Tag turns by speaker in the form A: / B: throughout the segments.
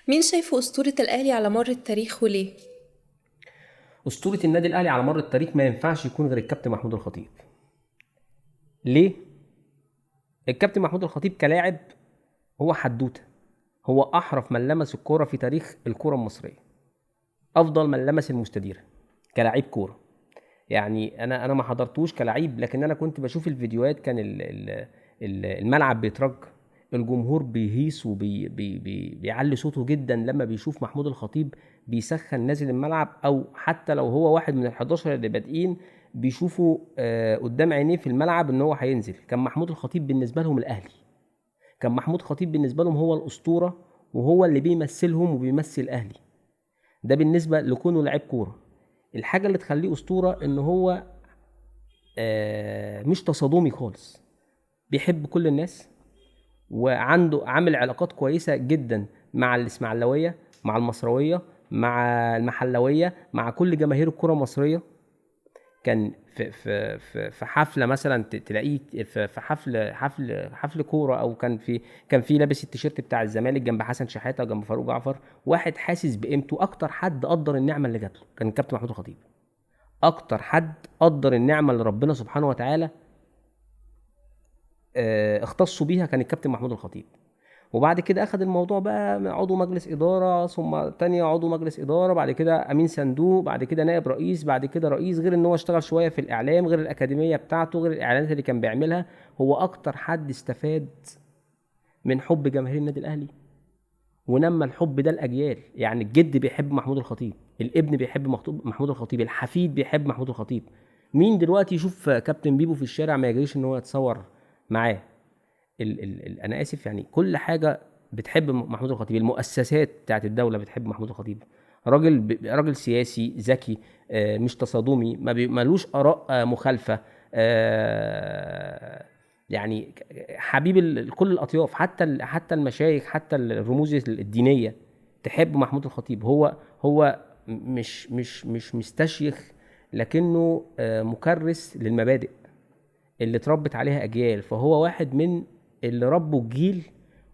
A: مين شايفه أسطورة الأهلي على مر التاريخ وليه؟
B: أسطورة النادي الأهلي على مر التاريخ ما ينفعش يكون غير الكابتن محمود الخطيب. ليه؟ الكابتن محمود الخطيب كلاعب هو حدوته، هو أحرف من لمس الكورة في تاريخ الكورة المصرية، أفضل من لمس المستديرة كلاعب كورة. يعني أنا ما حضرتوش كلاعب، لكن أنا كنت بشوف الفيديوهات، كان الملعب بيترج، الجمهور بيهيص بيعلي صوته جدا لما بيشوف محمود الخطيب بيسخن نازل الملعب، او حتى لو هو واحد من ال11 اللي بادئين بيشوفوا قدام عينيه في الملعب ان هو هينزل. كان محمود الخطيب بالنسبه لهم الاهلي، كان محمود خطيب بالنسبه لهم هو الاسطوره، وهو اللي بيمثلهم وبيمثل الاهلي. ده بالنسبه لكونه لعيب كوره. الحاجه اللي تخليه اسطوره ان هو مش تصادمي خالص، بيحب كل الناس، وعنده عامل علاقات كويسه جدا مع الاسماعيلاويه، مع المصراويه، مع المحلويه، مع كل جماهير الكره المصريه. كان في حفله مثلا تلاقيه في حفل كوره، او كان في لابس التيشيرت بتاع الزمالك جنب حسن شحاته وجنب فاروق جعفر، واحد حاسس بقيمته. اكتر حد قدر النعمه اللي جات له كان الكابتن محمود الخطيب. اكتر حد قدر النعمه اللي ربنا سبحانه وتعالى اختصوا بيها كان الكابتن محمود الخطيب. وبعد كده اخد الموضوع بقى من عضو مجلس اداره، ثم تانية عضو مجلس اداره، بعد كده امين صندوق، بعد كده نائب رئيس، بعد كده رئيس. غير ان هو اشتغل شويه في الاعلام، غير الاكاديميه بتاعته، غير الاعلانات اللي كان بيعملها. هو اكتر حد استفاد من حب جماهير النادي الاهلي، ونمى الحب ده الاجيال. يعني الجد بيحب محمود الخطيب، الابن بيحب محمود الخطيب، الحفيد بيحب محمود الخطيب. مين دلوقتي يشوف كابتن بيبو في الشارع ما يجريش ان هو يتصور معاه؟ انا اسف، يعني كل حاجه بتحب محمود الخطيب. المؤسسات بتاعت الدوله بتحب محمود الخطيب. راجل سياسي ذكي، مش تصادمي، ملوش اراء مخالفه. يعني حبيب كل الاطياف، حتى المشايخ، حتى الرموز الدينيه تحب محمود الخطيب. هو مش مستشيخ، لكنه مكرس للمبادئ اللي اتربت عليها اجيال. فهو واحد من اللي ربوا الجيل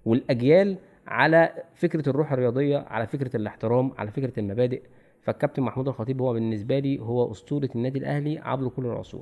B: والاجيال على فكره الروح الرياضيه، على فكره الاحترام، على فكره المبادئ. فالكابتن محمود الخطيب هو بالنسبه لي هو اسطوره النادي الاهلي عبر كل العصور.